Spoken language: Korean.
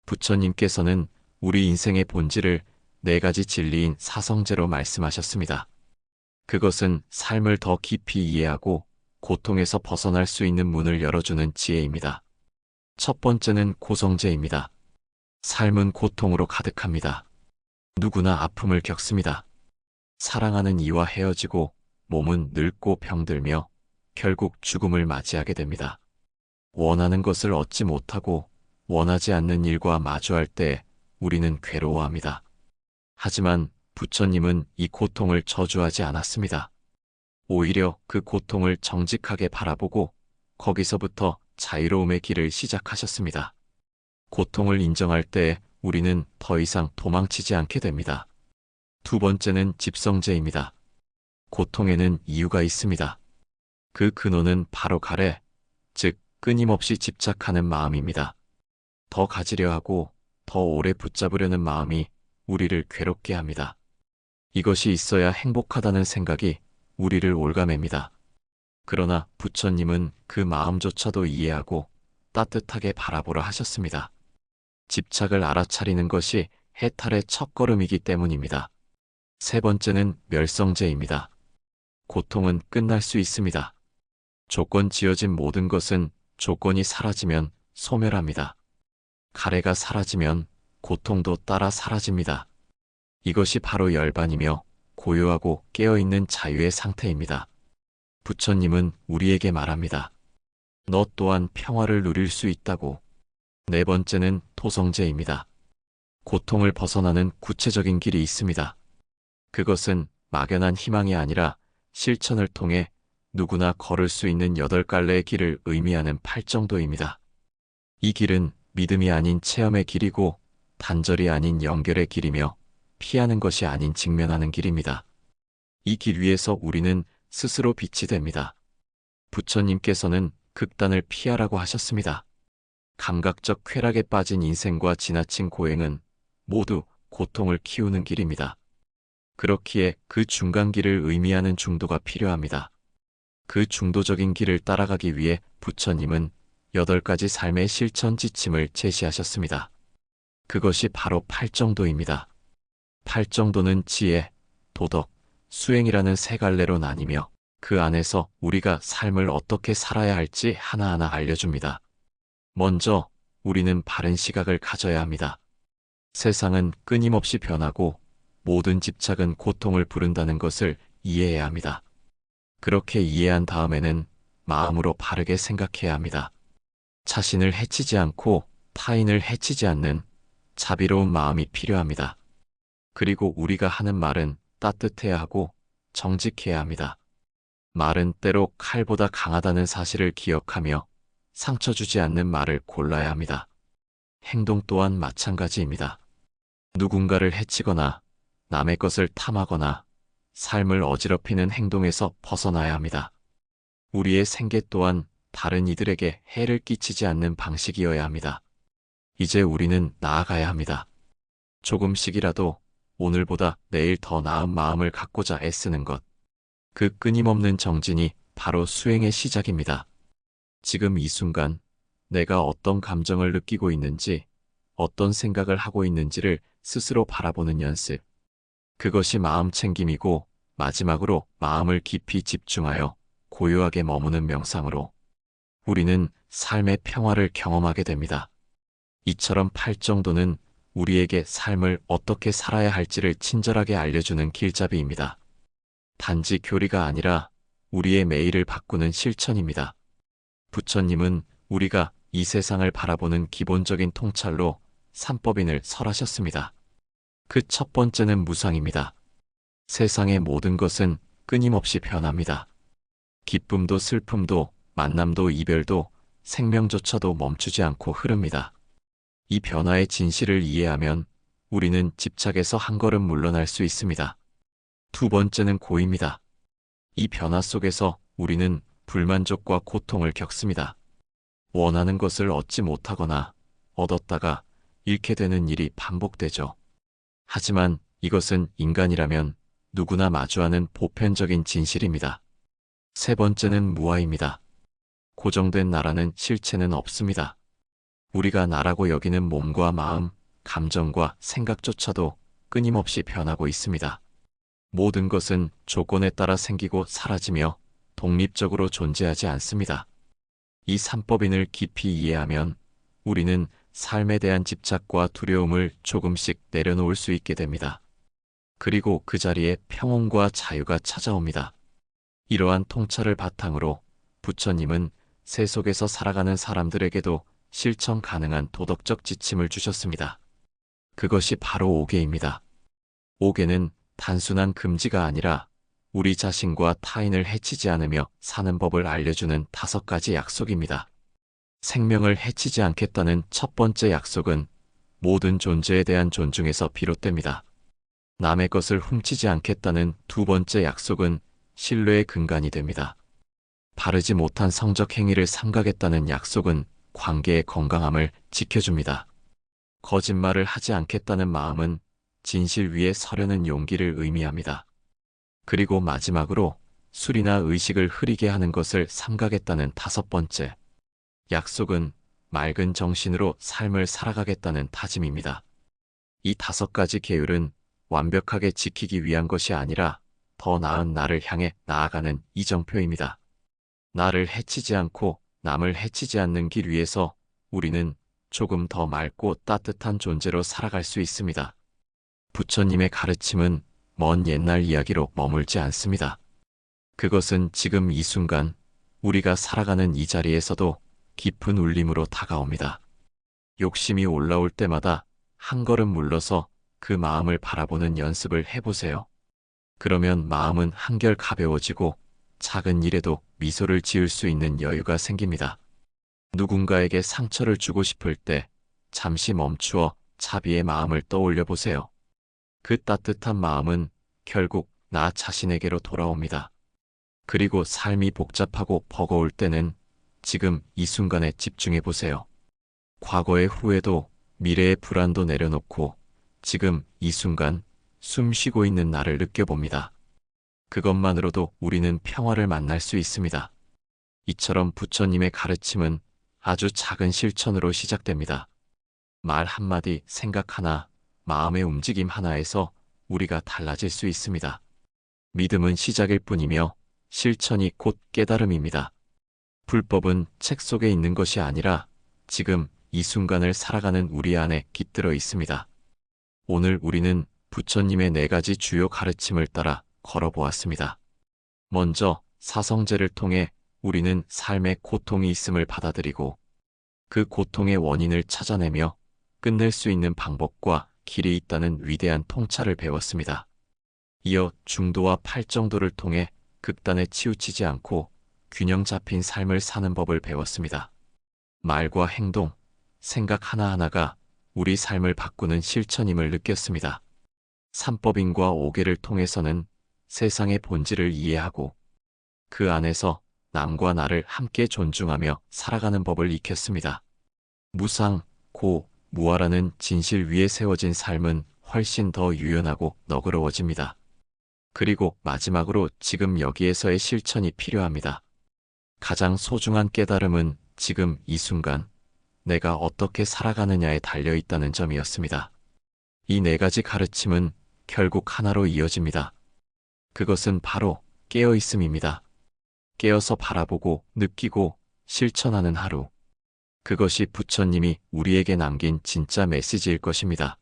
부처님께서는 우리 인생의 본질을 네 가지 진리인 사성제로 말씀하셨습니다. 그것은 삶을 더 깊이 이해하고 고통에서 벗어날 수 있는 문을 열어주는 지혜입니다. 첫 번째는 고성제입니다. 삶은 고통으로 가득합니다. 누구나 아픔을 겪습니다. 사랑하는 이와 헤어지고 몸은 늙고 병들며 결국 죽음을 맞이하게 됩니다. 원하는 것을 얻지 못하고 원하지 않는 일과 마주할 때 우리는 괴로워합니다. 하지만 부처님은 이 고통을 저주하지 않았습니다. 오히려 그 고통을 정직하게 바라보고 거기서부터 자유로움의 길을 시작하셨습니다. 고통을 인정할 때 우리는 더 이상 도망치지 않게 됩니다. 두 번째는 집성제입니다. 고통에는 이유가 있습니다. 그 근원은 바로 가래, 즉 끊임없이 집착하는 마음입니다. 더 가지려 하고 더 오래 붙잡으려는 마음이 우리를 괴롭게 합니다. 이것이 있어야 행복하다는 생각이 우리를 올가맵니다. 그러나 부처님은 그 마음조차도 이해하고 따뜻하게 바라보라 하셨습니다. 집착을 알아차리는 것이 해탈의 첫걸음이기 때문입니다. 세 번째는 멸성제입니다. 고통은 끝날 수 있습니다. 조건 지어진 모든 것은 조건이 사라지면 소멸합니다. 가래가 사라지면 고통도 따라 사라집니다. 이것이 바로 열반이며 고요하고 깨어있는 자유의 상태입니다. 부처님은 우리에게 말합니다. 너 또한 평화를 누릴 수 있다고. 네 번째는 토성제입니다. 고통을 벗어나는 구체적인 길이 있습니다. 그것은 막연한 희망이 아니라 실천을 통해 누구나 걸을 수 있는 8갈래의 길을 의미하는 팔정도입니다. 이 길은 믿음이 아닌 체험의 길이고 단절이 아닌 연결의 길이며 피하는 것이 아닌 직면하는 길입니다. 이 길 위에서 우리는 스스로 빛이 됩니다. 부처님께서는 극단을 피하라고 하셨습니다. 감각적 쾌락에 빠진 인생과 지나친 고행은 모두 고통을 키우는 길입니다. 그렇기에 그 중간길을 의미하는 중도가 필요합니다. 그 중도적인 길을 따라가기 위해 부처님은 8가지 삶의 실천 지침을 제시하셨습니다. 그것이 바로 팔정도입니다. 팔정도는 지혜, 도덕, 수행이라는 3갈래로 나뉘며 그 안에서 우리가 삶을 어떻게 살아야 할지 하나하나 알려줍니다. 먼저 우리는 바른 시각을 가져야 합니다. 세상은 끊임없이 변하고 모든 집착은 고통을 부른다는 것을 이해해야 합니다. 그렇게 이해한 다음에는 마음으로 바르게 생각해야 합니다. 자신을 해치지 않고 타인을 해치지 않는 자비로운 마음이 필요합니다. 그리고 우리가 하는 말은 따뜻해야 하고 정직해야 합니다. 말은 때로 칼보다 강하다는 사실을 기억하며 상처 주지 않는 말을 골라야 합니다. 행동 또한 마찬가지입니다. 누군가를 해치거나 남의 것을 탐하거나 삶을 어지럽히는 행동에서 벗어나야 합니다. 우리의 생계 또한 다른 이들에게 해를 끼치지 않는 방식이어야 합니다. 이제 우리는 나아가야 합니다. 조금씩이라도 오늘보다 내일 더 나은 마음을 갖고자 애쓰는 것. 그 끊임없는 정진이 바로 수행의 시작입니다. 지금 이 순간 내가 어떤 감정을 느끼고 있는지, 어떤 생각을 하고 있는지를 스스로 바라보는 연습. 그것이 마음 챙김이고 마지막으로 마음을 깊이 집중하여 고요하게 머무는 명상으로 우리는 삶의 평화를 경험하게 됩니다. 이처럼 팔정도는 우리에게 삶을 어떻게 살아야 할지를 친절하게 알려주는 길잡이입니다. 단지 교리가 아니라 우리의 매일을 바꾸는 실천입니다. 부처님은 우리가 이 세상을 바라보는 기본적인 통찰로 삼법인을 설하셨습니다. 그 첫 번째는 무상입니다. 세상의 모든 것은 끊임없이 변합니다. 기쁨도 슬픔도 만남도 이별도 생명조차도 멈추지 않고 흐릅니다. 이 변화의 진실을 이해하면 우리는 집착에서 한 걸음 물러날 수 있습니다. 두 번째는 고입니다. 이 변화 속에서 우리는 불만족과 고통을 겪습니다. 원하는 것을 얻지 못하거나 얻었다가 잃게 되는 일이 반복되죠. 하지만 이것은 인간이라면 누구나 마주하는 보편적인 진실입니다. 세 번째는 무아입니다. 고정된 나라는 실체는 없습니다. 우리가 나라고 여기는 몸과 마음, 감정과 생각조차도 끊임없이 변하고 있습니다. 모든 것은 조건에 따라 생기고 사라지며 독립적으로 존재하지 않습니다. 이 삼법인을 깊이 이해하면 우리는 삶에 대한 집착과 두려움을 조금씩 내려놓을 수 있게 됩니다. 그리고 그 자리에 평온과 자유가 찾아옵니다. 이러한 통찰을 바탕으로 부처님은 세속에서 살아가는 사람들에게도 실천 가능한 도덕적 지침을 주셨습니다. 그것이 바로 오계입니다. 오계는 단순한 금지가 아니라 우리 자신과 타인을 해치지 않으며 사는 법을 알려주는 5가지 약속입니다. 생명을 해치지 않겠다는 첫 번째 약속은 모든 존재에 대한 존중에서 비롯됩니다. 남의 것을 훔치지 않겠다는 두 번째 약속은 신뢰의 근간이 됩니다. 바르지 못한 성적 행위를 삼가겠다는 약속은 관계의 건강함을 지켜줍니다. 거짓말을 하지 않겠다는 마음은 진실 위에 서려는 용기를 의미합니다. 그리고 마지막으로 술이나 의식을 흐리게 하는 것을 삼가겠다는 5번째 약속은 맑은 정신으로 삶을 살아가겠다는 다짐입니다. 이 5가지 계율은 완벽하게 지키기 위한 것이 아니라 더 나은 나를 향해 나아가는 이정표입니다. 나를 해치지 않고 남을 해치지 않는 길 위에서 우리는 조금 더 맑고 따뜻한 존재로 살아갈 수 있습니다. 부처님의 가르침은 먼 옛날 이야기로 머물지 않습니다. 그것은 지금 이 순간 우리가 살아가는 이 자리에서도 깊은 울림으로 다가옵니다. 욕심이 올라올 때마다 한 걸음 물러서 그 마음을 바라보는 연습을 해보세요. 그러면 마음은 한결 가벼워지고 작은 일에도 미소를 지을 수 있는 여유가 생깁니다. 누군가에게 상처를 주고 싶을 때 잠시 멈추어 자비의 마음을 떠올려 보세요. 그 따뜻한 마음은 결국 나 자신에게로 돌아옵니다. 그리고 삶이 복잡하고 버거울 때는 지금 이 순간에 집중해 보세요. 과거의 후회도 미래의 불안도 내려놓고 지금 이 순간 숨 쉬고 있는 나를 느껴봅니다. 그것만으로도 우리는 평화를 만날 수 있습니다. 이처럼 부처님의 가르침은 아주 작은 실천으로 시작됩니다. 말 한마디, 생각 하나, 마음의 움직임 하나에서 우리가 달라질 수 있습니다. 믿음은 시작일 뿐이며 실천이 곧 깨달음입니다. 불법은 책 속에 있는 것이 아니라 지금 이 순간을 살아가는 우리 안에 깃들어 있습니다. 오늘 우리는 부처님의 4가지 주요 가르침을 따라 걸어보았습니다. 먼저 사성제를 통해 우리는 삶에 고통이 있음을 받아들이고 그 고통의 원인을 찾아내며 끝낼 수 있는 방법과 길이 있다는 위대한 통찰을 배웠습니다. 이어 중도와 팔정도를 통해 극단에 치우치지 않고 균형 잡힌 삶을 사는 법을 배웠습니다. 말과 행동, 생각 하나하나가 우리 삶을 바꾸는 실천임을 느꼈습니다. 삼법인과 오계를 통해서는 세상의 본질을 이해하고 그 안에서 남과 나를 함께 존중하며 살아가는 법을 익혔습니다. 무상, 고, 무아라는 진실 위에 세워진 삶은 훨씬 더 유연하고 너그러워집니다. 그리고 마지막으로 지금 여기에서의 실천이 필요합니다. 가장 소중한 깨달음은 지금 이 순간 내가 어떻게 살아가느냐에 달려있다는 점이었습니다. 이 4가지 가르침은 결국 하나로 이어집니다. 그것은 바로 깨어있음입니다. 깨어서 바라보고 느끼고 실천하는 하루. 그것이 부처님이 우리에게 남긴 진짜 메시지일 것입니다.